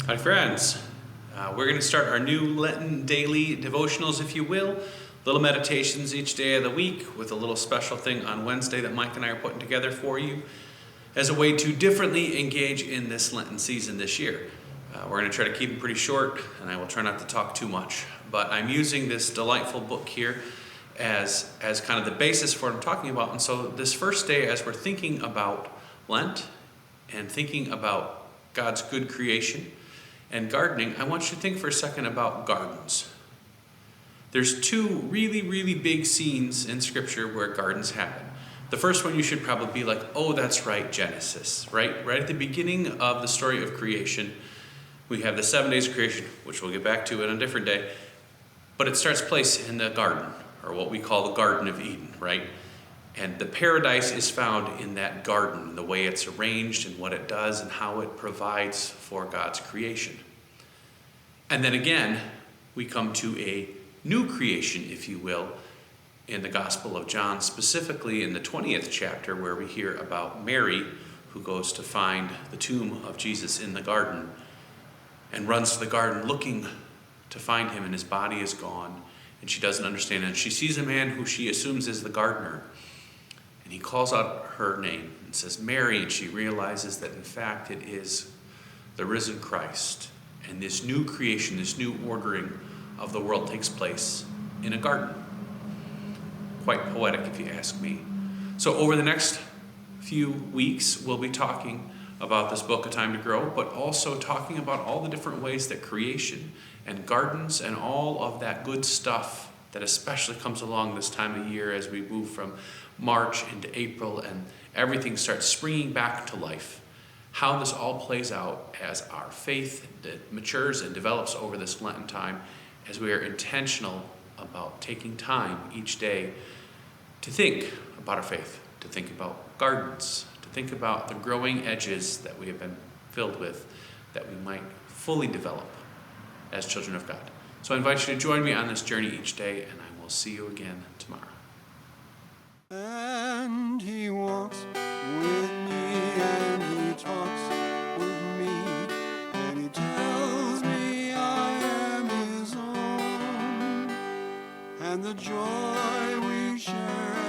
Hi friends, we're going to start our new Lenten Daily devotionals, if you will. Little meditations each day of the week with a little special thing on Wednesday that Mike and I are putting together for you as a way to differently engage in this Lenten season this year. We're going to try to keep them pretty short, and I will try not to talk too much. But I'm using this delightful book here as kind of the basis for what I'm talking about. And so this first day, as we're thinking about Lent and thinking about God's good creation and gardening, I want you to think for a second about gardens. There's two really, really big scenes in Scripture where gardens happen. The first one you should probably be like, oh, that's right, Genesis, right? Right at the beginning of the story of creation, we have the 7 days of creation, which we'll get back to in a different day, but it starts place in the garden, or what we call the Garden of Eden, right? And the paradise is found in that garden, the way it's arranged and what it does and how it provides for God's creation. And then again, we come to a new creation, if you will, in the Gospel of John, specifically in the 20th chapter, where we hear about Mary, who goes to find the tomb of Jesus in the garden and runs to the garden looking to find him, and his body is gone, and she doesn't understand it. And she sees a man who she assumes is the gardener, and he calls out her name and says, Mary, and she realizes that in fact it is the risen Christ. And this new creation, this new ordering of the world takes place in a garden. Quite poetic, if you ask me. So over the next few weeks, we'll be talking about this book, A Time to Grow, but also talking about all the different ways that creation and gardens and all of that good stuff that especially comes along this time of year as we move from March into April and everything starts springing back to life. How this all plays out as our faith matures and develops over this Lenten time, as we are intentional about taking time each day to think about our faith, to think about gardens, to think about the growing edges that we have been filled with, that we might fully develop as children of God. So I invite you to join me on this journey each day, and I will see you again tomorrow. And he walks with me, and he talks with me, and he tells me I am his own, and the joy we share